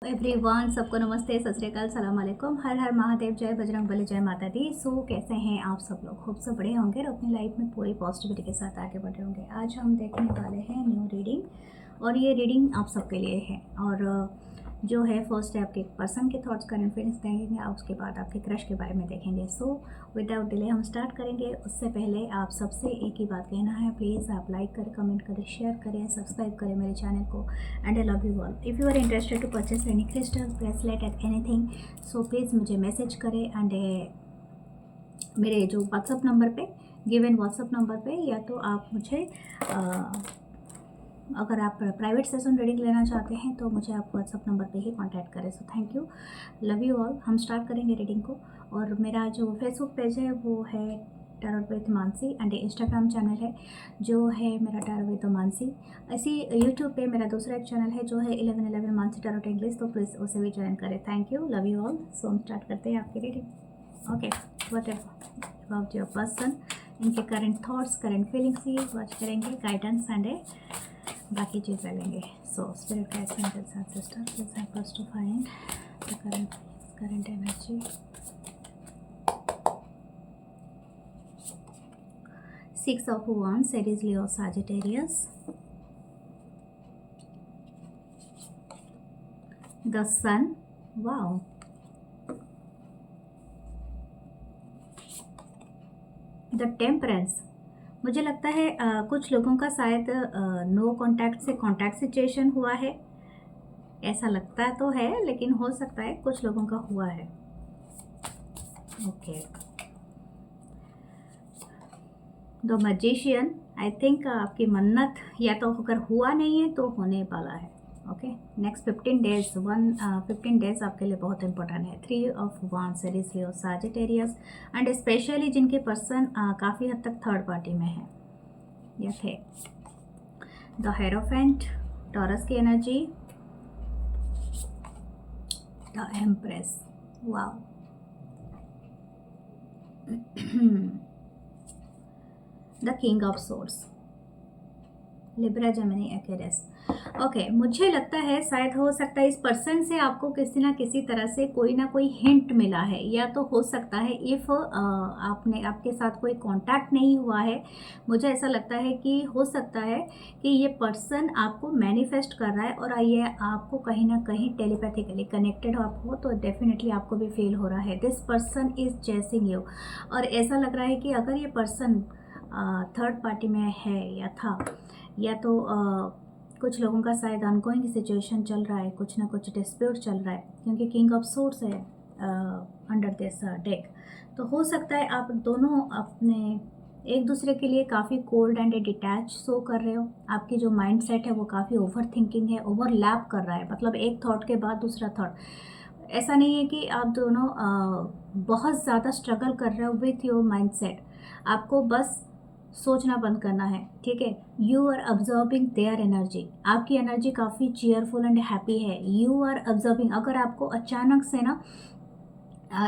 Everyone, सबको नमस्ते, सत श्री अकाल, सलाम अलैकुम, हर हर महादेव, जय बजरंग बली, जय माता दी। सो कैसे हैं आप सब लोग? खूब से बड़े होंगे और अपनी लाइफ में पूरी पॉजिटिविटी के साथ आगे बढ़ रहे होंगे। आज हम देखने वाले हैं न्यू रीडिंग और ये रीडिंग आप सबके लिए है। और जो है फर्स्ट है आपके पर्सन के थॉट्स, करंट फीलिंग्स देखेंगे और उसके बाद आपके क्रश के बारे में देखेंगे। सो विदाउट डिले हम स्टार्ट करेंगे। उससे पहले आप सबसे एक ही बात कहना है, प्लीज़ आप लाइक करें, कमेंट करें, शेयर करें, सब्सक्राइब करें मेरे चैनल को। And I love you all. If you are interested to purchase any crystal bracelet at anything, so please मुझे मैसेज करें। एंड मेरे जो व्हाट्सअप नंबर पे, गिवन व्हाट्सअप नंबर पे, या तो आप मुझे अगर आप प्राइवेट सेशन रीडिंग लेना चाहते हैं तो मुझे आप व्हाट्सअप नंबर पे ही कांटेक्ट करें। So thank you, love you all. हम स्टार्ट करेंगे रीडिंग को। और मेरा जो फेसबुक पेज है वो है tarot with Mansi, and Instagram channel है जो है मेरा टैरोट विद मानसी। ऐसी यूट्यूब पे मेरा दूसरा एक चैनल है जो है 1111 मानसी टैरोट इंग्लिश, तो प्लीज़ उसे भी ज्वाइन करें। Thank you, love you all. So हम स्टार्ट करते हैं आपकी reading. Okay, what about your person, इनके करंट थॉट्स, करंट फीलिंग्स ही वॉच करेंगे, गाइडेंस एंड बाकी चीज़ें लेंगे। So spirit guides and brothers and sisters, please help us to find the current energy. Six of Wands, Aries, Leo, Sagittarius. The Sun. Wow. The Temperance. मुझे लगता है कुछ लोगों का शायद नो कॉन्टैक्ट से कॉन्टैक्ट सिचुएशन हुआ है, ऐसा लगता तो है, लेकिन हो सकता है कुछ लोगों का हुआ है। Okay, the magician. I think आपकी मन्नत या तो अगर हुआ नहीं है तो होने वाला है। ओके, नेक्स्ट 15 डेज 15 डेज आपके लिए बहुत इंपॉर्टेंट है। 3 of wands, Aries, Leo, Sagittarius, and specially जिनके पर्सन काफ़ी हद तक थर्ड पार्टी में है या थे। द हेरोफेंट, टॉरस की energy, the empress. Wow. The king of source, Libra, Gemini, Aquarius. Okay, मुझे लगता है शायद हो सकता है इस पर्सन से आपको किसी ना किसी तरह से कोई ना कोई हिंट मिला है, या तो हो सकता है इफ़ आपके साथ कोई कांटेक्ट नहीं हुआ है, मुझे ऐसा लगता है कि हो सकता है कि ये पर्सन आपको मैनिफेस्ट कर रहा है और ये आपको कहीं ना कहीं टेलीपैथिकली कनेक्टेड हो तो डेफिनेटली आपको भी फील हो रहा है this person is chasing you. और ऐसा लग रहा है कि अगर ये पर्सन थर्ड पार्टी में है या था, या तो कुछ लोगों का शायद अनगोइंग सिचुएशन चल रहा है, कुछ ना कुछ डिस्प्यूट चल रहा है, क्योंकि किंग ऑफ सोर्स है अंडर दिस डेक। तो हो सकता है आप दोनों अपने एक दूसरे के लिए काफ़ी कोल्ड एंड डिटैच शो कर रहे हो। आपकी जो माइंड सेट है वो काफ़ी ओवर थिंकिंग है, ओवरलैप कर रहा है, मतलब एक थॉट के बाद दूसरा थॉट। ऐसा नहीं है कि आप दोनों बहुत ज़्यादा स्ट्रगल कर रहे हो विथ योर माइंड सेट। आपको बस सोचना बंद करना है, ठीक है। You are observing their energy, आपकी एनर्जी काफ़ी चीयरफुल एंड हैप्पी है। यू आर ऑब्जर्विंग, अगर आपको अचानक से ना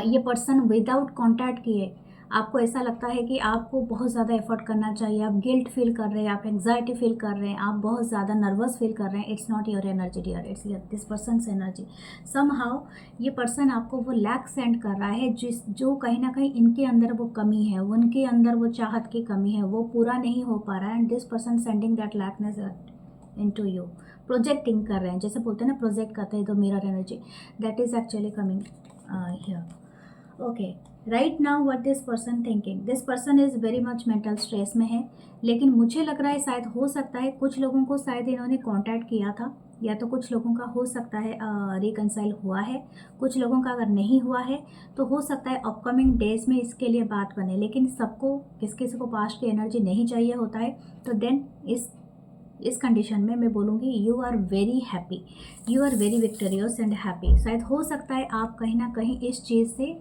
ये पर्सन विदाउट कॉन्टैक्ट किए आपको ऐसा लगता है कि आपको बहुत ज़्यादा एफर्ट करना चाहिए, आप गिल्ट फील कर रहे हैं, आप एंग्जाइटी फील कर रहे हैं, आप बहुत ज़्यादा नर्वस फील कर रहे हैं, it's not your energy dear, it's this person's energy. Somehow ये पर्सन आपको वो लैक सेंड कर रहा है जो कहीं ना कहीं इनके अंदर वो कमी है, उनके अंदर वो चाहत की कमी है, वो पूरा नहीं हो पा रहा है, and this person sending that लैकनेस into you, projecting कर रहे हैं, जैसे बोलते हैं ना प्रोजेक्ट करते हैं, तो mirror energy that is actually coming here. Okay, right now what this person thinking, this person is very much mental stress में है, लेकिन मुझे लग रहा है शायद हो सकता है कुछ लोगों को शायद इन्होंने कांटेक्ट किया था, या तो कुछ लोगों का हो सकता है रिकनसाइल हुआ है, कुछ लोगों का अगर नहीं हुआ है तो हो सकता है अपकमिंग डेज में इसके लिए बात बने। लेकिन सबको किसी को पास्ट की एनर्जी नहीं चाहिए होता है, तो देन इस कंडीशन में मैं बोलूँगी you are very happy, you are very victorious and happy. शायद हो सकता है आप कहीं ना कहीं इस चीज़ से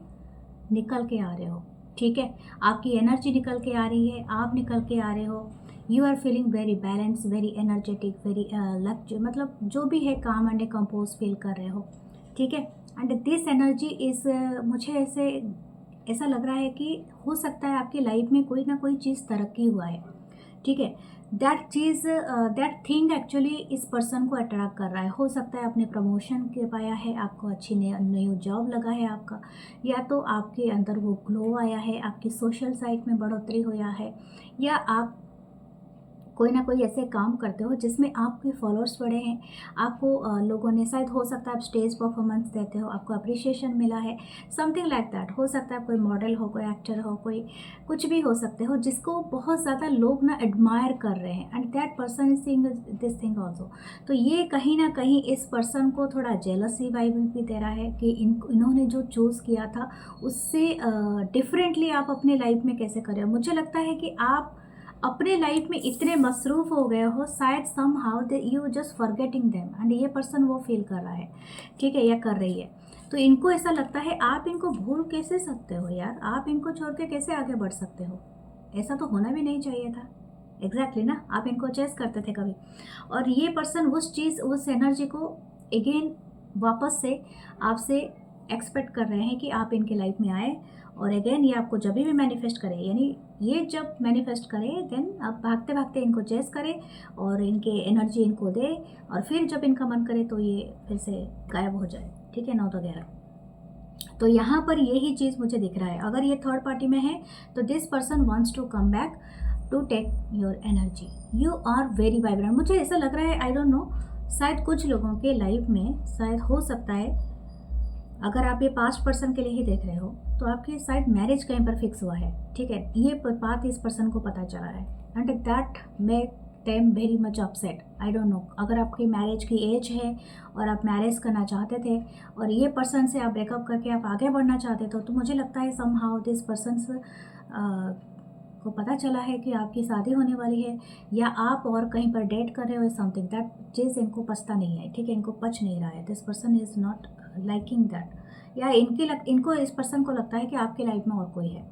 निकल के आ रहे हो, ठीक है, आपकी एनर्जी निकल के आ रही है, आप निकल के आ रहे हो। You are feeling very balance, very energetic, very लक्ष्य, मतलब जो भी है काम एंड कंपोज फील कर रहे हो, ठीक है। एंड दिस एनर्जी इज़ मुझे ऐसा लग रहा है कि हो सकता है आपकी लाइफ में कोई ना कोई चीज़ तरक्की हुआ है, ठीक है। That cheese that thing actually इस पर्सन को अट्रैक्ट कर रहा है। हो सकता है आपने प्रमोशन के पाया है, आपको अच्छी न्यू जॉब लगा है आपका, या तो आपके अंदर वो ग्लो आया है, आपकी सोशल साइट में बढ़ोतरी हुआ है, या आप कोई ना कोई ऐसे काम करते हो जिसमें आपके फॉलोअर्स बढ़े हैं, आपको लोगों ने, शायद हो सकता है आप स्टेज परफॉर्मेंस देते हो, आपको अप्रिशिएशन मिला है, समथिंग लाइक दैट। हो सकता है कोई मॉडल हो, कोई एक्टर हो, कोई कुछ भी हो सकते हो जिसको बहुत ज़्यादा लोग ना एडमायर कर रहे हैं, and that person is seeing this thing also. तो ये कहीं ना कहीं इस पर्सन को थोड़ा जेलसी वाइब भी दे रहा है कि इन्होंने जो चूज़ किया था उससे डिफरेंटली आप अपने लाइफ में कैसे करें। मुझे लगता है कि आप अपने लाइफ में इतने मसरूफ़ हो गए हो, शायद somehow they you just forgetting them, and ये पर्सन वो फील कर रहा है, ठीक है, या कर रही है। तो इनको ऐसा लगता है आप इनको भूल कैसे सकते हो यार, आप इनको छोड़ के कैसे आगे बढ़ सकते हो, ऐसा तो होना भी नहीं चाहिए था। एग्जैक्टली ना, आप इनको चेस करते थे कभी, और ये पर्सन उस चीज़, उस एनर्जी को अगेन वापस से आपसे एक्सपेक्ट कर रहे हैं कि आप इनके लाइफ में आए, और अगेन ये आपको जब भी मैनिफेस्ट करे, यानी ये जब मैनिफेस्ट करे देन आप भागते भागते इनको चेस करें और इनके एनर्जी इनको दे, और फिर जब इनका मन करे तो ये फिर से गायब हो जाए, ठीक है, 9 तो 11। तो यहाँ पर यही चीज़ मुझे दिख रहा है। अगर ये थर्ड पार्टी में है तो this person wants to come back to take your energy, you are very vibrant. मुझे ऐसा लग रहा है, आई डोंट नो, शायद कुछ लोगों के लाइफ में शायद हो सकता है, अगर आप ये पास्ट पर्सन के लिए ही देख रहे हो तो आपकी शायद मैरिज कहीं पर फिक्स हुआ है, ठीक है, ये बात इस पर्सन को पता चला है, and that make them very much upset. I don't no, अगर आपकी मैरिज की एज है और आप मैरिज करना चाहते थे और ये पर्सन से आप ब्रेकअप करके आप आगे बढ़ना चाहते थे, तो मुझे लगता है सम हाउ दिस पर्सन को पता चला है कि आपकी शादी होने वाली है, या आप और कहीं पर डेट कर रहे हो, समथिंग दैट चीज़ इनको पछता नहीं है, ठीक है, इनको पच नहीं रहा है, this person is not liking that, या इनको इस पर्सन को लगता है कि आपके लाइफ में और कोई है।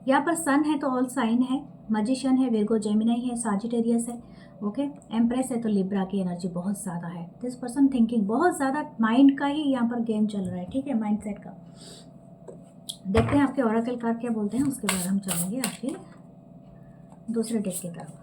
यहाँ पर सन है तो ऑल साइन है, मजिशियन है, विर्गो जेमिनाई है, साजिटेरियस है, ओके, एम्प्रेस है, तो लिब्रा की एनर्जी बहुत ज़्यादा है। दिस पर्सन थिंकिंग बहुत ज़्यादा माइंड का ही यहाँ पर गेम चल रहा है, ठीक है, माइंड सेट का। देखते हैं आपके ओरेकल कार्ड क्या बोलते हैं, उसके बाद हम चलेंगे आपके दूसरे डेक की तरफ।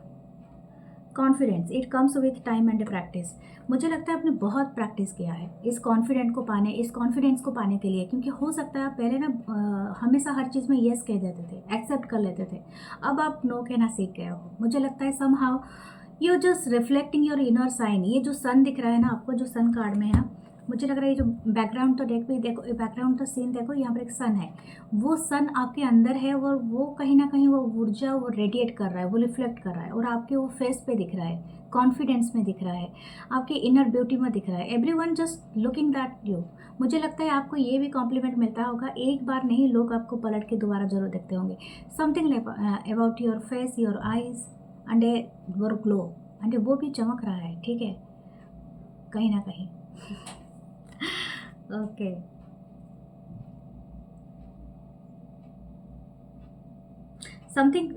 Confidence, it comes with time and practice. मुझे लगता है आपने बहुत प्रैक्टिस किया है इस कॉन्फिडेंस को पाने के लिए, क्योंकि हो सकता है आप पहले ना हमेशा हर चीज़ में येस कह देते थे, एक्सेप्ट कर लेते थे, अब आप नो कहना सीख गए हो। मुझे लगता है somehow you just reflecting your inner sign. ये जो सन दिख रहा है ना आपको, जो सन कार्ड में है ना, मुझे लग रहा है ये जो बैकग्राउंड तो देख भी देखो, बैकग्राउंड तो सीन देखो, यहाँ पर एक सन है, वो सन आपके अंदर है, और वो कहीं ना कहीं वो ऊर्जा वो रेडिएट कर रहा है, वो रिफ्लेक्ट कर रहा है, और आपके वो फेस पे दिख रहा है, कॉन्फिडेंस में दिख रहा है, आपकी इनर ब्यूटी में दिख रहा है। Everyone just looking that you. मुझे लगता है आपको ये भी कॉम्प्लीमेंट मिलता होगा, एक बार नहीं, लोग आपको पलट के दोबारा जरूर देखते होंगे। Something about your face, your eyes and your glow, and वो भी चमक रहा है, ठीक है, कहीं ना कहीं। ओके समथिंग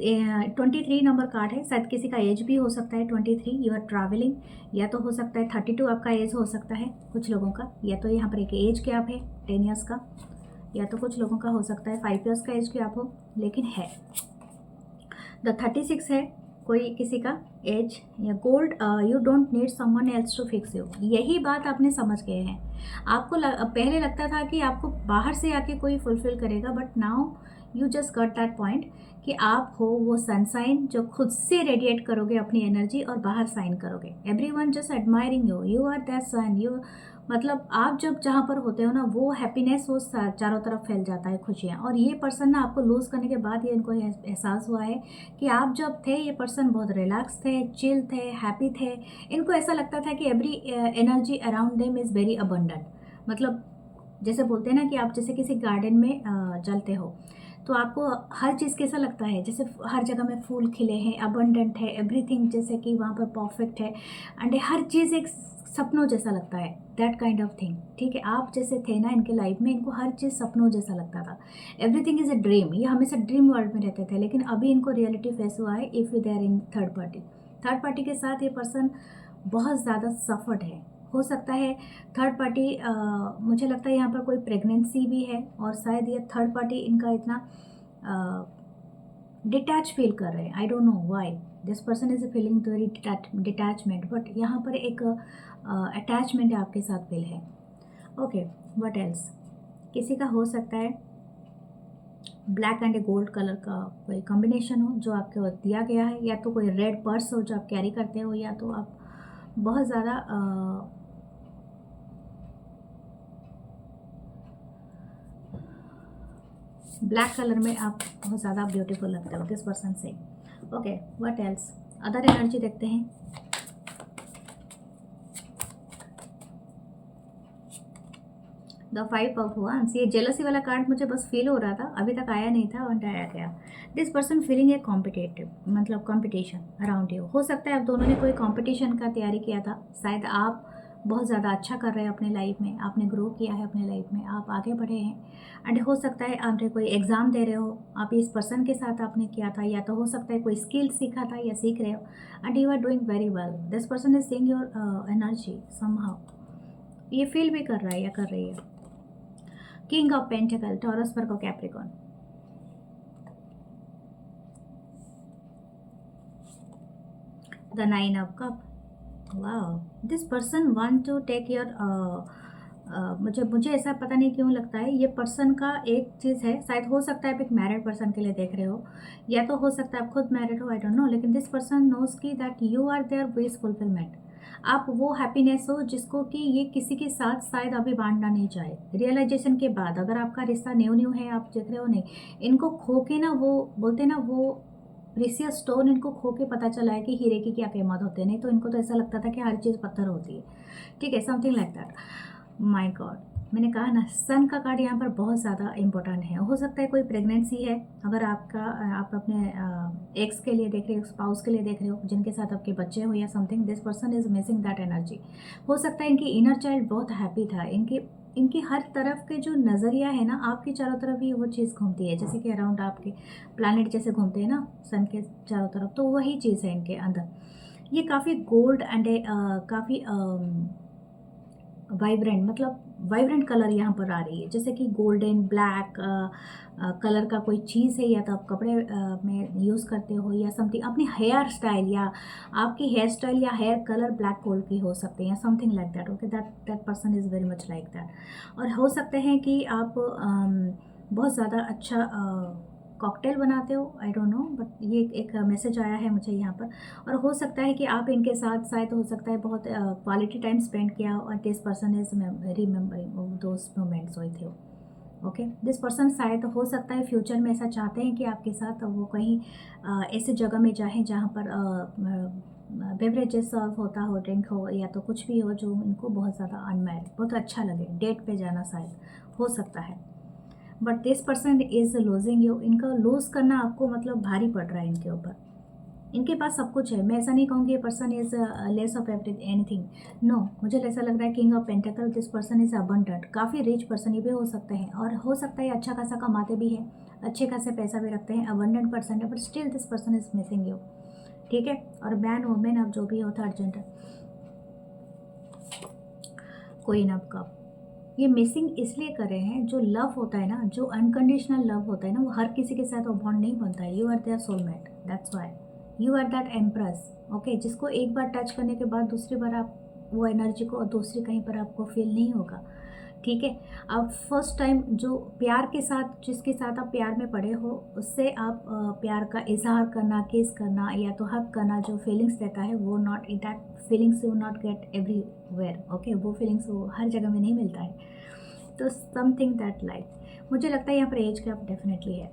23 नंबर कार्ड है, शायद किसी का एज भी हो सकता है 23, यू आर ट्रैवलिंग, या तो हो सकता है 32 आपका एज हो सकता है कुछ लोगों का, या तो यहाँ पर एक एज गैप है 10 ईयर्स का, या तो कुछ लोगों का हो सकता है 5 ईयर्स का एज गैप हो, लेकिन है द 36 है कोई किसी का एज, या gold, you don't need someone else to fix you. यही बात आपने समझ गए हैं। आपको पहले लगता था कि आपको बाहर से आके कोई फुलफिल करेगा, but now you just got that point कि आप हो वो सनसाइन जो खुद से रेडिएट करोगे अपनी एनर्जी और बाहर साइन करोगे। Everyone just admiring you, you are that sun, you, मतलब आप जब जहाँ पर होते हो ना, वो हैप्पीनेस वो चारों तरफ फैल जाता है, खुशियाँ। और ये पर्सन ना आपको लूज़ करने के बाद ये इनको एहसास हुआ है कि आप जब थे ये पर्सन बहुत रिलैक्स थे, चिल थे, हैप्पी थे। इनको ऐसा लगता था कि every energy around them is very abundant. मतलब जैसे बोलते हैं ना कि आप जैसे किसी गार्डन में चलते हो तो आपको हर चीज़ कैसा लगता है, जैसे हर जगह में फूल खिले हैं, अबंडेंट है एवरीथिंग, जैसे कि वहाँ पर परफेक्ट है, एंड हर चीज़ एक सपनों जैसा लगता है, दैट काइंड ऑफ थिंग, ठीक है। आप जैसे थे ना इनके लाइफ में, इनको हर चीज़ सपनों जैसा लगता था, एवरीथिंग इज़ अ ड्रीम, ये हमेशा ड्रीम वर्ल्ड में रहते थे। लेकिन अभी इनको रियलिटी फेस हुआ है, if they are in third party के साथ ये पर्सन बहुत ज़्यादा सफर्ड है। हो सकता है थर्ड पार्टी, मुझे लगता है यहाँ पर कोई प्रेगनेंसी भी है, और शायद ये थर्ड पार्टी इनका इतना डिटैच फील कर रहे हैं, I don't know why this person is feeling very detachment, but यहाँ पर एक अटैचमेंट आपके साथ फील है। Okay, what else? किसी का हो सकता है ब्लैक एंड गोल्ड कलर का कोई कॉम्बिनेशन हो जो आपको दिया गया है, या तो कोई रेड पर्स हो जो आप कैरी करते हो, या तो आप बहुत ज़्यादा ब्लैक कलर में आप बहुत ज़्यादा ब्यूटीफुल लगते हो दिस पर्सन से। Okay, what else? Other energy देखते हैं। द 5 ऑफ वांस, ये जेलसी वाला कार्ड मुझे बस फील हो रहा था, अभी तक आया नहीं था और आया गया। This person feeling A competitive, मतलब कॉम्पिटिशन अराउंड यू। हो सकता है आप दोनों ने कोई कॉम्पिटिशन का तैयारी किया था, शायद आप बहुत ज़्यादा अच्छा कर रहे हैं अपने लाइफ में, आपने ग्रो किया है अपने लाइफ में, आप आगे बढ़े हैं। एंड हो सकता है आपने कोई एग्ज़ाम दे रहे हो, आप इस पर्सन के साथ आपने किया था, या तो हो सकता है कोई स्किल सीखा था या सीख रहे हो, and you are doing very well. This person is seeing your energy somehow, ये फील भी कर रहा है या कर रही है। King of pentacle, Taurus, Virgo, Capricorn. The 9 of cup, wow, this person want to take your मुझे ऐसा पता नहीं क्यों लगता है, ये पर्सन का एक चीज़ है, शायद हो सकता है आप एक मैरिड पर्सन के लिए देख रहे हो, या तो हो सकता है आप खुद मैरिड हो, आई डोंट नो, लेकिन दिस पर्सन नोज की that you are their wish fulfilment. आप वो हैप्पीनेस हो जिसको कि ये किसी के साथ शायद अभी बांटना नहीं चाहे। रियलाइजेशन के बाद, अगर आपका रिश्ता न्यू न्यू है, आप देख रहे हो नहीं, इनको खो के ना, वो बोलते ना, वो प्रीसियस स्टोन, इनको खो के पता चला है कि हीरे की क्या कीमत होती है। नहीं तो इनको तो ऐसा लगता था कि हर चीज़ पत्थर होती है, ठीक है, something like that. My God, मैंने कहा ना, सन का कार्ड यहाँ पर बहुत ज़्यादा इंपॉर्टेंट है। हो सकता है कोई प्रेगनेंसी है, अगर आप अपने एक्स के लिए देख रहे हो, स्पाउस के लिए देख रहे हो, जिनके साथ आपके बच्चे हो या something, this person is missing that energy. हो सकता है इनकी इनर चाइल्ड बहुत हैप्पी था, इनकी हर तरफ के जो नज़रिया है ना, आपकी चारों तरफ ही वो चीज़ घूमती है, जैसे कि अराउंड आपके प्लैनेट जैसे घूमते हैं ना सन के चारों तरफ, तो वही चीज़ है इनके अंदर। ये काफ़ी गोल्ड एंड काफ़ी वाइब्रेंट, मतलब वाइब्रेंट कलर यहाँ पर आ रही है, जैसे कि गोल्डन ब्लैक कलर का कोई चीज़ है, या तो आप कपड़े में यूज़ करते हो, या समथिंग अपनी हेयर स्टाइल, या आपकी हेयर स्टाइल या हेयर कलर ब्लैक गोल्ड की हो सकते हैं, something like that. Okay, that person is very much like that. और हो सकते हैं कि आप बहुत ज़्यादा अच्छा कॉकटेल बनाते हो, आई डोंट नो, बट ये एक मैसेज आया है मुझे यहाँ पर। और हो सकता है कि आप इनके साथ शायद, हो सकता है बहुत क्वालिटी टाइम स्पेंड किया हो, और this person is remembering those moments हुए थे। ओके, दिस पर्सन शायद हो सकता है फ्यूचर में ऐसा चाहते हैं कि आपके साथ वो कहीं ऐसे जगह में जाएं जहाँ पर बेवरेजेस सर्व होता हो, ड्रिंक हो, या तो कुछ भी हो जो इनको बहुत ज़्यादा अनमैरिड बहुत अच्छा लगे, डेट पे जाना शायद हो सकता है। But this person is losing you, इनका लूज़ करना आपको मतलब भारी पड़ रहा है इनके ऊपर। इनके पास सब कुछ है, मैं ऐसा नहीं कहूँगी ये person is less of anything, no, मुझे ऐसा लग रहा है king of pentacle, this person is abundant, काफ़ी रिच पर्सन ये भी हो सकते हैं, और हो सकता है अच्छा खासा कमाते भी हैं, अच्छे खासे पैसा भी रखते हैं, अबंडेंट पर्सन है, but still this person is missing you, ठीक है। और मैन वुमेन अब जो भी हो, third gender, queen of cup, ये मिसिंग इसलिए कर रहे हैं, जो लव होता है ना, जो अनकंडीशनल लव होता है ना, वो हर किसी के साथ वो बॉन्ड नहीं बनता है। You are their soulmate, that's why you are that empress, okay, जिसको एक बार टच करने के बाद दूसरी बार आप वो एनर्जी को, और दूसरी कहीं पर आपको फील नहीं होगा, ठीक है। आप फर्स्ट टाइम जो प्यार के साथ, जिसके साथ आप प्यार में पड़े हो, उससे आप प्यार का इजहार करना, किस करना, या तो हक करना, जो फीलिंग्स देता है, वो not that feelings you not gate everywhere, okay, वो फीलिंग्स वो हर जगह में नहीं मिलता है। तो समथिंग दैट लाइक, मुझे लगता है यहाँ पर एज गैप डेफिनेटली है।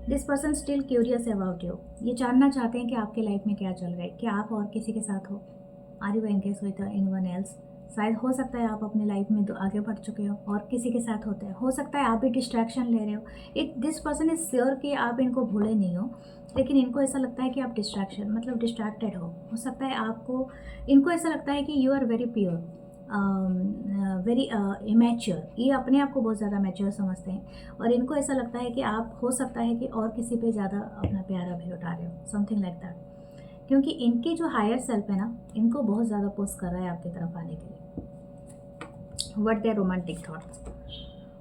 This person still curious about you, ये जानना चाहते हैं कि आपके लाइफ में क्या चल रहा है, क्या आप और किसी के साथ हो, are you engage with anyone else. शायद हो सकता है आप अपने लाइफ में तो आगे बढ़ चुके हो और किसी के साथ होते हैं, हो सकता है आप भी डिस्ट्रैक्शन ले रहे हो। दिस पर्सन इज श्योर कि आप इनको भूले नहीं हो, लेकिन इनको ऐसा लगता है कि आप डिस्ट्रैक्शन मतलब डिस्ट्रैक्टेड हो सकता है आपको, इनको ऐसा लगता है कि you are very pure, very immature, ये अपने आप को बहुत ज़्यादा मैच्योर समझते हैं, और इनको ऐसा लगता है कि आप हो सकता है कि और किसी पे ज़्यादा अपना प्यार अभी उठा रहे हो, समथिंग लाइक दैट, क्योंकि इनकी जो हायर सेल्फ है ना, इनको बहुत ज़्यादा पुश कर रहा है आपकी तरफ आने के लिए। What their romantic thoughts,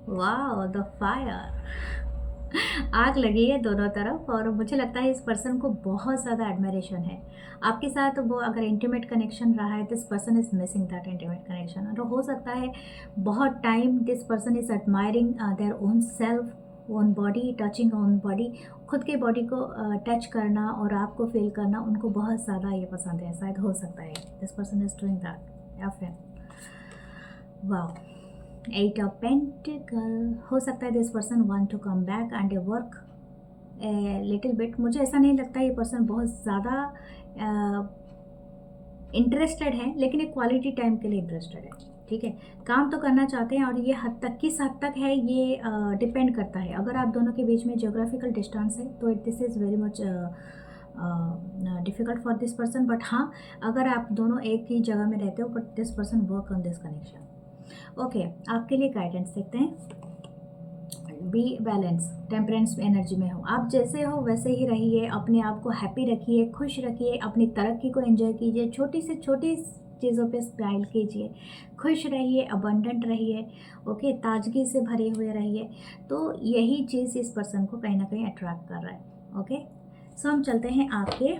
wow the fire, आग लगी है दोनों तरफ, और मुझे लगता है इस पर्सन को बहुत ज़्यादा एडमिरेशन है आपके साथ। वो अगर इंटीमेट कनेक्शन रहा है, this person is missing that intimate connection. और हो सकता है बहुत time this person is admiring their own self, own body, touching own body, खुद के बॉडी को टच करना और आपको फील करना उनको बहुत ज़्यादा ये पसंद है। शायद हो सकता है this person is doing that. या फिर वाओ, 8 ऑफ पेंटिकल। हो सकता है this person want to come back and work little bit. मुझे ऐसा नहीं लगता ये पर्सन बहुत ज़्यादा इंटरेस्टेड है, लेकिन एक क्वालिटी टाइम के लिए इंटरेस्टेड है। ठीक है, काम तो करना चाहते हैं, और ये हद तक किस हद तक है ये डिपेंड करता है। अगर आप दोनों के बीच में जियोग्राफिकल डिस्टेंस है तो this is very much difficult for this person. But हाँ, अगर आप दोनों एक ही जगह में रहते हो, but this person work on this connection. Okay, आपके लिए गाइडेंस देखते हैं। बी बैलेंस, टेम्परेंस एनर्जी में हो, आप जैसे हो वैसे ही रहिए, अपने आप को हैप्पी रखिए, खुश रखिए, अपनी तरक्की को एंजॉय कीजिए, छोटी से छोटी चीज़ों पे स्माइल कीजिए, खुश रहिए, अबंडेंट रहिए। ओके, ताजगी से भरे हुए रहिए। तो यही चीज़ इस पर्सन को कहीं ना कहीं अट्रैक्ट कर रहा है। ओके, सो हम चलते हैं आपके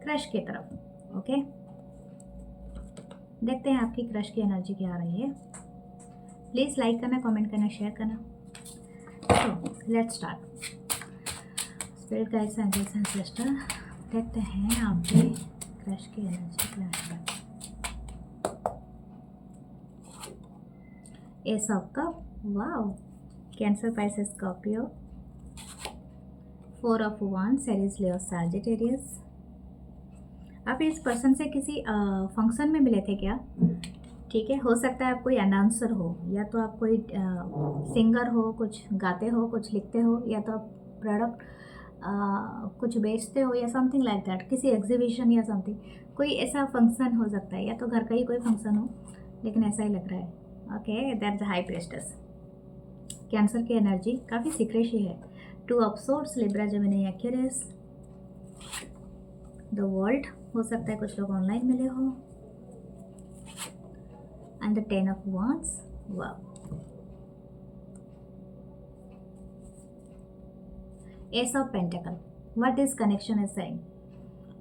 क्रश की तरफ। ओके, देखते हैं आपकी क्रश की एनर्जी क्या आ रही है। प्लीज़ लाइक करना, कमेंट करना, शेयर करना। तो let's start. Spirit guides, angels and sister, देखते हैं आपके क्रश की एनर्जी क्या है। Ace of cup, wow, Cancer, Pisces, Scorpio, 4 of wands, Aries, Leo, Sagittarius. आप इस पर्सन से किसी फंक्शन में मिले थे क्या? ठीक है, हो सकता है आप कोई अनाउंसर हो, या तो आप कोई सिंगर हो, कुछ गाते हो, कुछ लिखते हो, या तो आप प्रोडक्ट कुछ बेचते हो, या समथिंग लाइक दैट, किसी एग्जीबिशन या समथिंग, कोई ऐसा फंक्शन हो सकता है, या तो घर का ही कोई फंक्शन हो, लेकिन ऐसा ही लग रहा है। Okay, that's the high priestess. Cancer की एनर्जी काफ़ी सीक्रेसी है। 2 of swords, Libra, Gemini, Aquarius, the world. हो सकता है कुछ लोग ऑनलाइन मिले हो, and the 10 of wands. Wow, ace of pentacle, what this connection is saying.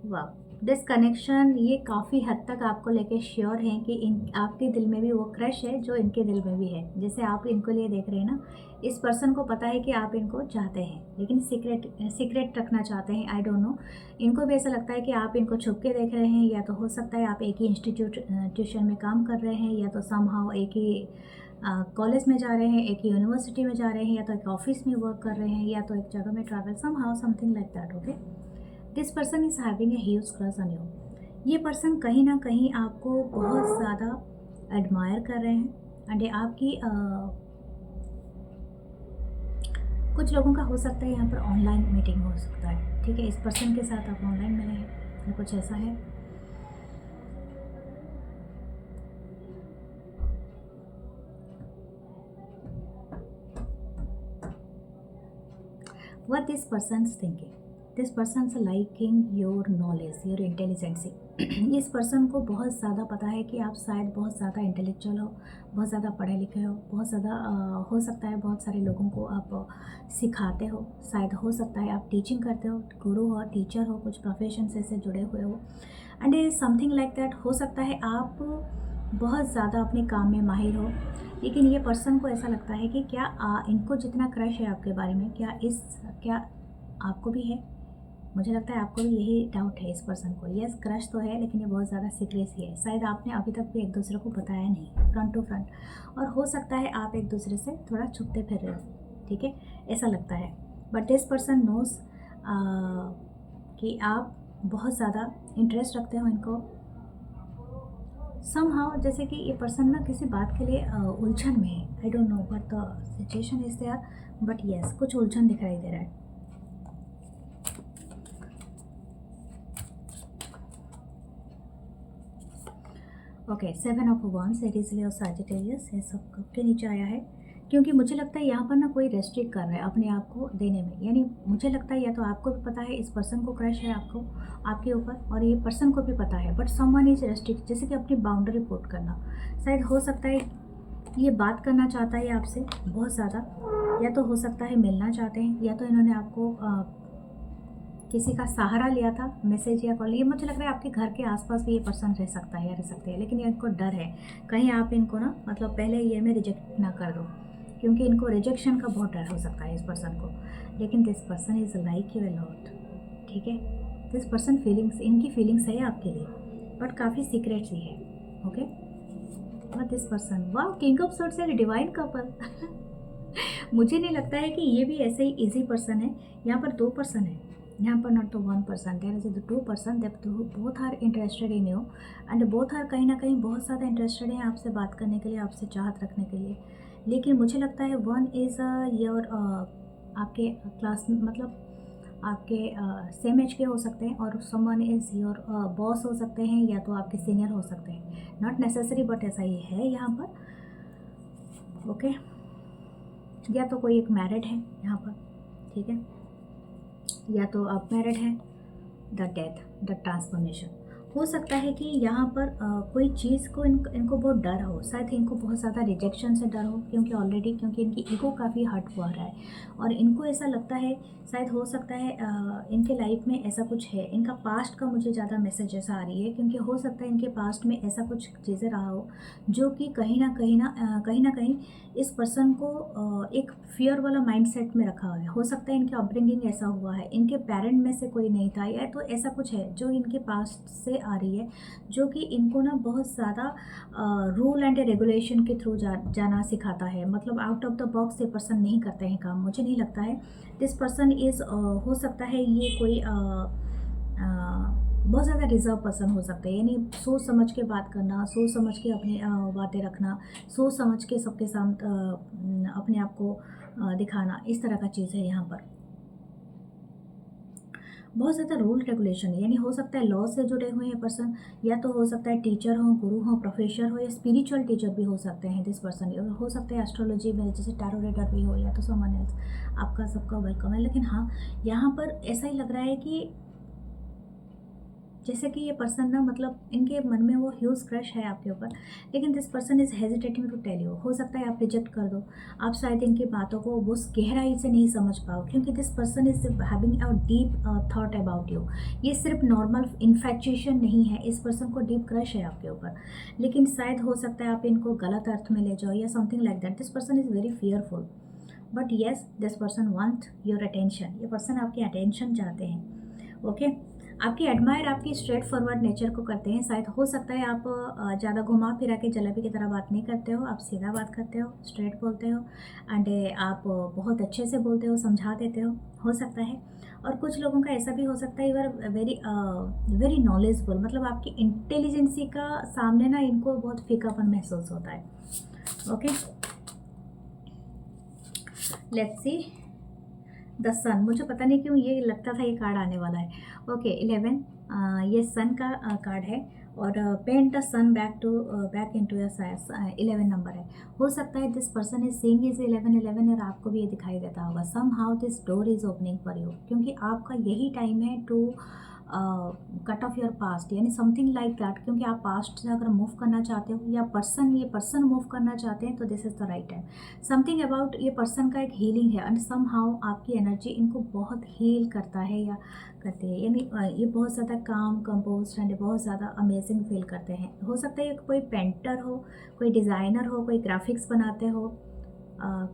Wow, this connection ये काफ़ी हद तक आपको लेके श्योर हैं कि इन आपके दिल में भी वो क्रश है जो इनके दिल में भी है। जैसे आप इनको लिए देख रहे हैं ना, इस पर्सन को पता है कि आप इनको चाहते हैं, लेकिन सीक्रेट रखना चाहते हैं। आई डोंट नो, इनको भी ऐसा लगता है कि आप इनको छुप के देख रहे हैं, या तो हो सकता है आप एक ही ट्यूशन में काम कर रहे हैं, या तो समहाउ एक ही कॉलेज में जा रहे हैं, एक ही यूनिवर्सिटी में जा रहे हैं, या तो एक ऑफिस में वर्क कर रहे हैं, या तो एक जगह में travel, somehow something like that. Okay, this person is having a huge crush on you. ये पर्सन कहीं ना कहीं आपको बहुत ज़्यादा एडमायर कर रहे हैं, एंड आपकी कुछ लोगों का हो सकता है यहाँ पर ऑनलाइन मीटिंग हो सकता है। ठीक है, इस पर्सन के साथ आप ऑनलाइन मिले हैं या कुछ ऐसा है। What this person's thinking, this person's liking your knowledge, your intelligency. इस पर्सन को बहुत ज़्यादा पता है कि आप शायद बहुत ज़्यादा इंटेलेक्चुअल हो, बहुत ज़्यादा पढ़े लिखे हो, बहुत ज़्यादा हो सकता है बहुत सारे लोगों को आप सिखाते हो, शायद हो सकता है आप टीचिंग करते हो, गुरु हो, टीचर हो, कुछ प्रोफेशन से जुड़े हुए हो, and is something like that. हो सकता है आप बहुत ज़्यादा अपने काम में माहिर हो, लेकिन ये पर्सन को ऐसा लगता है कि क्या इनको जितना क्रश है आपके बारे में, क्या आपको भी है। मुझे लगता है आपको भी यही डाउट है इस पर्सन को। यस, क्रश तो है, लेकिन ये बहुत ज़्यादा सीक्रेसी है। शायद आपने अभी तक भी एक दूसरे को बताया नहीं फ्रंट टू फ्रंट, और हो सकता है आप एक दूसरे से थोड़ा छुपते फिर रहे हो। ठीक है, ऐसा लगता है। बट दिस पर्सन नोस कि आप बहुत ज़्यादा इंटरेस्ट रखते हो इनको। समहाउ जैसे कि ये पर्सन ना किसी बात के लिए उलझन में है। I don't know but the situation is there, but yes, कुछ उलझन दिखाई दे रहा है। Okay, 7 of wands, Aries, Leo, Sagittarius, ये सब कब के नीचे आया है, क्योंकि मुझे लगता है यहाँ पर ना कोई रेस्ट्रिक्ट कर रहा है अपने आप को देने में। यानी मुझे लगता है या तो आपको भी पता है इस पर्सन को क्रश है आपके ऊपर, और ये पर्सन को भी पता है, बट समवन इज रेस्ट्रिक्ट, जैसे कि अपनी बाउंड्री पुट करना। शायद हो सकता है ये बात करना चाहता है आपसे बहुत ज़्यादा, या तो हो सकता है मिलना चाहते हैं, या तो इन्होंने आपको किसी का सहारा लिया था, मैसेज या कॉल। ये मुझे लग रहा है आपके घर के आसपास भी ये पर्सन रह सकता है या रह सकते हैं, लेकिन ये इनको डर है कहीं आप इनको ना मतलब पहले ये में रिजेक्ट ना कर दो, क्योंकि इनको रिजेक्शन का बहुत डर हो सकता है इस पर्सन को। लेकिन this person is like you a lot, ठीक है। दिस पर्सन फीलिंग्स, इनकी फीलिंग्स है आपके लिए, बट काफ़ी सीक्रेट ही है, ओके। और दिस पर्सन, वाह, किंग ऑफ सॉर्ड्स है, डिवाइन कपल। मुझे नहीं लगता है कि ये भी ऐसे ही इजी पर्सन है। यहाँ पर दो पर्सन है, यहाँ पर नॉट तो one person, there is two person, that both are interested in you, and both are कहीं ना कहीं बहुत ज़्यादा इंटरेस्टेड हैं आपसे बात करने के लिए, आपसे चाहत रखने के लिए। लेकिन मुझे लगता है वन इज़ योर आपके क्लास, मतलब आपके सेम एज के हो सकते हैं, और समवन इज़ योर बॉस हो सकते हैं, या तो आपके सीनियर हो सकते हैं, नॉट नेसेसरी, बट ऐसा ही है यहाँ पर, ओके। या तो कोई एक मैरिड है यहाँ पर, ठीक है, या तो आप मैरिड हैं। द डेथ, द ट्रांसफॉर्मेशन, हो सकता है कि यहाँ पर कोई चीज़ को इनको बहुत डर हो, शायद इनको बहुत ज़्यादा रिजेक्शन से डर हो, क्योंकि ऑलरेडी क्योंकि इनकी ईगो काफ़ी हर्ट हुआ रहा है, और इनको ऐसा लगता है, शायद हो सकता है इनके लाइफ में ऐसा कुछ है। इनका पास्ट का मुझे ज़्यादा मैसेज ऐसा आ रही है, क्योंकि हो सकता है इनके पास्ट में ऐसा कुछ चीज़ें रहा हो जो कि कहीं ना कहीं इस पर्सन को एक फियर वाला माइंडसेट में रखा हुआ है। हो सकता है इनके अपब्रिंगिंग ऐसा हुआ है, इनके पेरेंट में से कोई नहीं था, या तो ऐसा कुछ है जो इनके पास्ट से आ रही है, जो कि इनको ना बहुत ज़्यादा रूल एंड रेगुलेशन के थ्रू जाना सिखाता है। मतलब आउट ऑफ द बॉक्स ये पर्सन नहीं करते हैं काम, मुझे नहीं लगता है। दिस पर्सन इज़, हो सकता है ये कोई बहुत ज़्यादा रिजर्व पर्सन हो सकता है, यानी सोच समझ के बात करना, सोच समझ के अपनी बातें रखना, सोच समझ के सबके सामने अपने आप को दिखाना, इस तरह का चीज़ है यहाँ पर। बहुत ज़्यादा रूल रेगुलेशन, यानी हो सकता है लॉ से जुड़े हुए हैं पर्सन, या तो हो सकता है टीचर हो, गुरु हो, प्रोफेसर हो, या स्पिरिचुअल टीचर भी हो सकते हैं दिस पर्सन। हो सकता है एस्ट्रोलॉजी में जैसे टैरो रीडर भी हो, या तो समवन एल्स। आपका सबका वेलकम है। लेकिन हाँ, यहाँ पर ऐसा ही लग रहा है कि जैसे कि ये पर्सन ना, मतलब इनके मन में वो ह्यूज क्रश है आपके ऊपर, लेकिन this person is hesitating to tell you. हो सकता है आप रिजेक्ट कर दो, आप शायद इनकी बातों को वो गहराई से नहीं समझ पाओ, क्योंकि this person is having a deep thought about you. ये सिर्फ नॉर्मल इन्फेक्चुएशन नहीं है, इस पर्सन को डीप क्रश है आपके ऊपर। लेकिन शायद हो सकता है आप इनको गलत अर्थ में ले जाओ, या something like that. This person is very fearful, but yes this person want your attention. ये पर्सन आपकी अटेंशन चाहते हैं, ओके। आपकी एडमायर आपकी स्ट्रेट फॉरवर्ड नेचर को करते हैं। शायद हो सकता है आप ज़्यादा घुमा फिरा के जलेबी की तरह बात नहीं करते हो, आप सीधा बात करते हो, स्ट्रेट बोलते हो, एंड आप बहुत अच्छे से बोलते हो, समझा देते हो सकता है। और कुछ लोगों का ऐसा भी हो सकता है, यू आर वेरी नॉलेजफुल, मतलब आपकी इंटेलिजेंसी का सामने ना इनको बहुत फीकापन महसूस होता है, ओके। लेट्स सी द सन, मुझे पता नहीं क्यों ये लगता था ये कार्ड आने वाला है, ओके। 11, ये सन का कार्ड है, और paint the sun back into your size, 11 number है। हो सकता है this person is seeing is 11 और आपको भी ये दिखाई देता होगा। Somehow this door is opening for you, क्योंकि आपका यही टाइम है to cut off your past, यानी समथिंग लाइक दैट, क्योंकि आप पास्ट से अगर मूव करना चाहते हो, या ये पर्सन मूव करना चाहते हैं, तो this is the right time. Something about ये पर्सन का एक हीलिंग है, एंड सम हाउ आपकी एनर्जी इनको बहुत हील करता है या करती है, यानी ये बहुत ज़्यादा काम कंपोज एंड बहुत ज़्यादा अमेजिंग फील करते हैं। हो सकता है कोई पेंटर हो, कोई डिज़ाइनर हो, कोई ग्राफिक्स बनाते हो,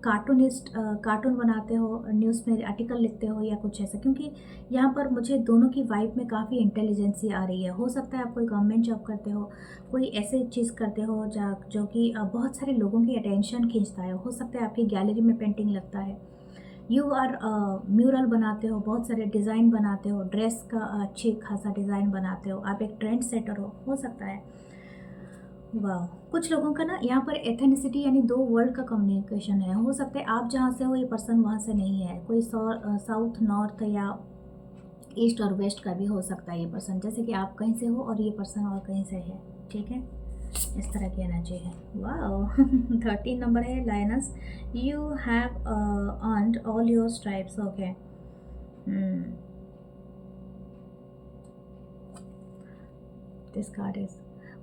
कार्टूनिस्ट, कार्टून बनाते हो, न्यूज़ में आर्टिकल लिखते हो, या कुछ ऐसा, क्योंकि यहाँ पर मुझे दोनों की वाइब में काफ़ी इंटेलिजेंसी आ रही है। हो सकता है आप कोई गवर्नमेंट जॉब करते हो, कोई ऐसे चीज़ करते हो जो कि बहुत सारे लोगों की अटेंशन खींचता है। हो सकता है आपकी गैलरी में पेंटिंग लगता है, यू आर म्यूरल बनाते हो, बहुत सारे डिज़ाइन बनाते हो, ड्रेस का अच्छी खासा डिज़ाइन बनाते हो, आप एक ट्रेंड सेटर हो सकता है। वाह, कुछ लोगों का ना यहाँ पर एथेनिसिटी, यानी दो वर्ल्ड का कम्युनिकेशन है। हो सकता है आप जहाँ से हो ये पर्सन वहाँ से नहीं है, कोई साउथ नॉर्थ या ईस्ट और वेस्ट का भी हो सकता है ये पर्सन, जैसे कि आप कहीं से हो और ये पर्सन और कहीं से है, ठीक है, इस तरह की एनर्जी है। वाह 13 नंबर है, lioness, you have earned all your stripes, okay. This card is,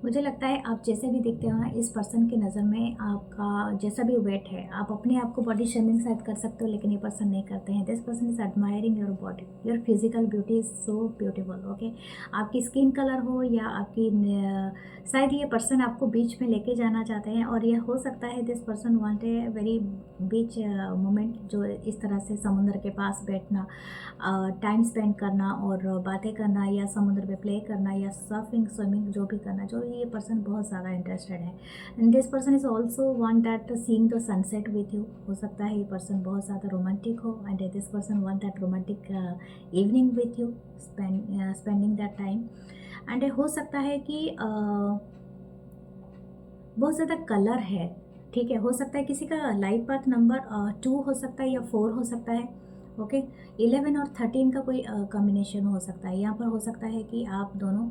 मुझे लगता है आप जैसे भी दिखते हो ना, इस पर्सन की नज़र में आपका जैसा भी वेट है, आप अपने आप को बॉडी शेमिंग शायद कर सकते हो, लेकिन ये पर्सन नहीं करते हैं। This person is admiring your body, your physical beauty is so beautiful. Okay, आपकी स्किन कलर हो या आपकी शायद ये पर्सन आपको बीच में लेके जाना चाहते हैं, और ये हो सकता है this person want a very beach moment, जो इस तरह से समुद्र के पास बैठना, टाइम स्पेंड करना और बातें करना, या समुद्र पे प्ले करना, या सर्फिंग स्विमिंग जो भी करना, जो ये पर्सन बहुत ज़्यादा इंटरेस्टेड है। And this person is also want that seeing the sunset with you. हो सकता है ये पर्सन बहुत ज़्यादा रोमांटिक हो, and this person want that romantic evening with you, spending that time. And हो सकता है कि बहुत ज़्यादा कलर है, ठीक है। हो सकता है किसी का लाइफ पाथ नंबर 2 हो सकता है या 4 हो सकता है। ओके, 11 और 13 का कोई कॉम्बिनेशन हो सकता है। यहाँ पर हो सकता है कि आप दोनों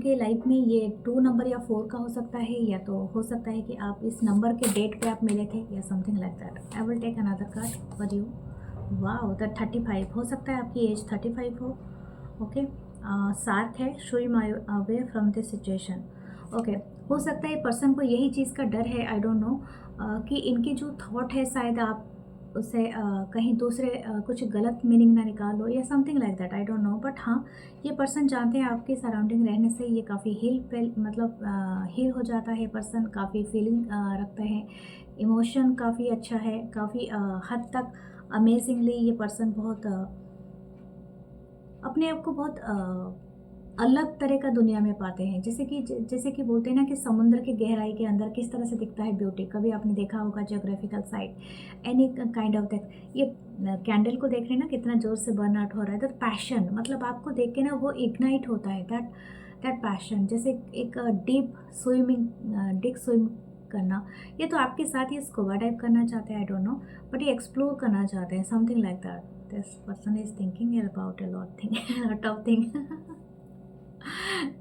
के लाइफ में ये 2 नंबर या 4 का हो सकता है, या तो हो सकता है कि आप इस नंबर के डेट पे आप मिले थे, या something like that. I will take another card for you. Wow, the 35 हो सकता है आपकी एज 35 हो। ओके, 7 है, show my away from this situation. Okay, हो सकता है पर्सन को यही चीज़ का डर है, आई डोंट नो, कि इनकी जो थॉट है शायद आप उसे कहीं दूसरे कुछ गलत मीनिंग ना निकालो, या something like that, I don't know. But हाँ, ये पर्सन जानते हैं आपके सराउंडिंग रहने से ये काफ़ी मतलब हील हो जाता है। पर्सन काफ़ी फीलिंग रखते हैं, इमोशन काफ़ी अच्छा है, काफ़ी हद तक अमेजिंगली ये पर्सन बहुत अपने आप को बहुत अलग तरह का दुनिया में पाते हैं। जैसे कि बोलते हैं ना कि समुद्र की गहराई के अंदर किस तरह से दिखता है ब्यूटी। कभी आपने देखा होगा geographical site, any kind of that. ये कैंडल को देख रहे हैं ना, कितना ज़ोर से बर्न आउट हो रहा है। दैट पैशन, मतलब आपको देख के ना वो इग्नाइट होता है, दैट पैशन। जैसे एक डीप स्विम करना। ये तो आपके साथ ही स्कूबा डाइव करना चाहते हैं, आई डोंट नो, बट ये एक्सप्लोर करना चाहते हैं, something like that. This person is thinking about a lot of thing.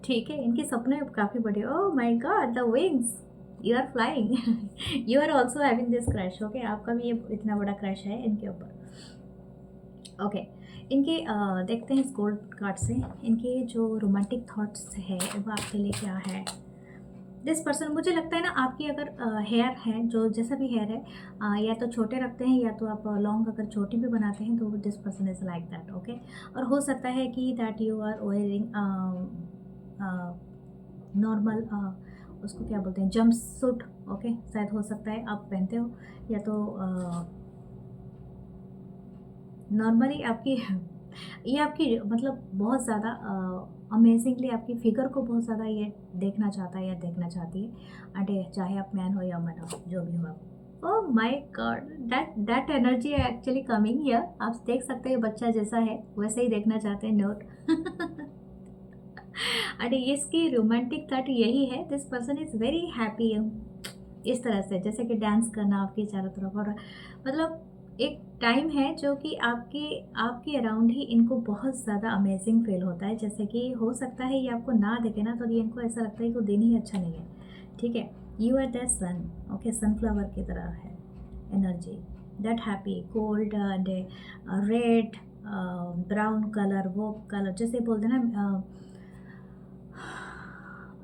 ठीक है, इनके सपने काफ़ी बड़े। Oh my god, the wings, you are flying. You are also having this crush. Okay, आपका भी ये इतना बड़ा क्रश है इनके ऊपर। ओके, इनके देखते हैं इस गोल्ड कार्ड से इनके जो रोमांटिक थॉट्स है वो आपके लिए क्या है। दिस पर्सन, मुझे लगता है ना, आपकी अगर हेयर है, जो जैसा भी हेयर है, या तो छोटे रखते हैं, या तो आप लॉन्ग अगर छोटी भी बनाते हैं, तो this person is like that. Okay, और हो सकता है कि that you are wearing normal, उसको क्या बोलते हैं, जंप सूट। ओके, शायद हो सकता है आप पहनते हो, या तो नॉर्मली आपकी ये आपकी मतलब बहुत ज़्यादा अमेजिंगली आपकी फिगर को बहुत ज़्यादा ये देखना चाहता है या देखना चाहती है। अरे चाहे आप मैन हो या वुमन हो, जो भी हो आप। ओह माय गॉड, दैट एनर्जी है एक्चुअली कमिंग हियर। आप देख सकते हैं बच्चा जैसा है वैसे ही देखना चाहते हैं, नोट। अरे इसकी रोमांटिक थॉट यही है, this person is very happy इस तरह से, जैसे कि डांस करना आपके चारों तरफ, और मतलब एक टाइम है जो कि आपके अराउंड ही इनको बहुत ज़्यादा अमेजिंग फील होता है। जैसे कि हो सकता है ये आपको ना देखे ना, तो ये इनको ऐसा लगता है कि वो दिन ही अच्छा नहीं है। ठीक है, you are that sun. Okay, sunflower की तरह है energy, that happy gold and red brown colour, वो कलर जैसे बोलते हैं ना,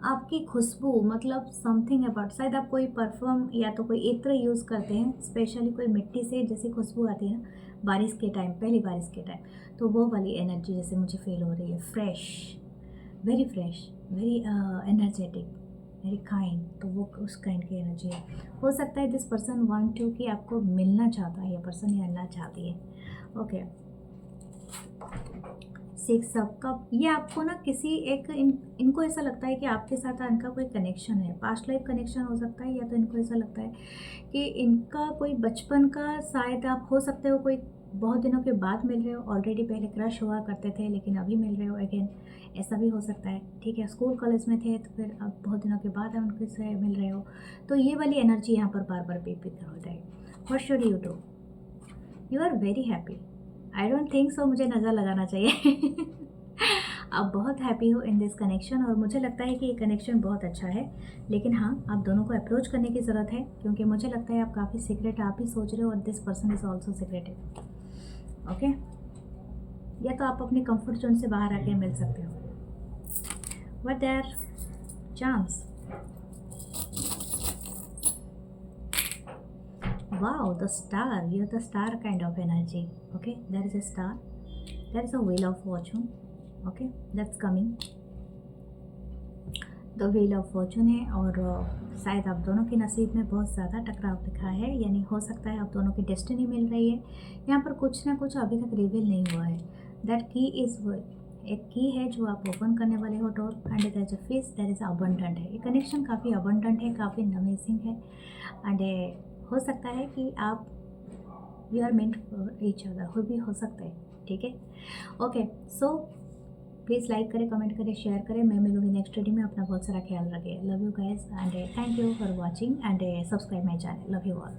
आपकी खुशबू, मतलब समथिंग अबाउट, शायद आप कोई परफ्यूम या तो कोई इत्र यूज़ करते हैं, स्पेशली कोई मिट्टी से जैसे खुशबू आती है ना बारिश के टाइम, पहली बारिश के टाइम, तो वो वाली एनर्जी जैसे मुझे फील हो रही है। Fresh, very energetic, very kind, तो वो उस काइंड की एनर्जी है। हो सकता है दिस पर्सन वांट टू कि आपको मिलना चाहता है, या पर्सन या मिलना चाहती है। ओके, 6 ऑफ कप, ये आपको ना किसी एक इनको ऐसा लगता है कि आपके साथ इनका कोई कनेक्शन है, पास्ट लाइफ कनेक्शन हो सकता है, या तो इनको ऐसा लगता है कि इनका कोई बचपन का, शायद आप हो सकते हो कोई बहुत दिनों के बाद मिल रहे हो, ऑलरेडी पहले क्रश हुआ करते थे लेकिन अभी मिल रहे हो अगेन, ऐसा भी हो सकता है। ठीक है, स्कूल कॉलेज में थे तो फिर अब बहुत दिनों के बाद उनके से मिल रहे हो, तो ये वाली एनर्जी यहाँ पर बार बार रिपीट हो जाएगी। What should you do? You are very happy, I don't think so, मुझे नज़र लगाना चाहिए। आप बहुत हैप्पी हो इन दिस कनेक्शन, और मुझे लगता है कि ये कनेक्शन बहुत अच्छा है, लेकिन हाँ, आप दोनों को अप्रोच करने की ज़रूरत है, क्योंकि मुझे लगता है आप काफ़ी सीक्रेट आप ही सोच रहे हो, और this person is also secretive. Okay, या तो आप अपने कंफर्ट जोन से बाहर आके मिल सकते हो। What their chance. Wow, the star. You're the star kind of energy. Okay, there is a star. There is a wheel of fortune. Okay, that's coming. The wheel of Fortune है और शायद आप दोनों के नसीब में बहुत ज़्यादा टकराव दिखा है, यानी हो सकता है आप दोनों की डेस्टिनी मिल रही है। यहाँ पर कुछ ना कुछ अभी तक रिवील नहीं हुआ है। दैट की इज़ एक की है जो आप ओपन करने वाले हो door, and there is a fish, there is abundant है। ये कनेक्शन काफ़ी अबंडेंट है, काफ़ी अमेजिंग है, एंड हो सकता है कि आप you are meant for each other, हो भी हो सकता है। ठीक है, ओके, सो प्लीज़ लाइक करें, कमेंट करें, शेयर करें। मैं मिलूंगी नेक्स्ट वीडियो में। अपना बहुत सारा ख्याल रखें। Love you guys and thank you for watching and subscribe my channel. Love you all.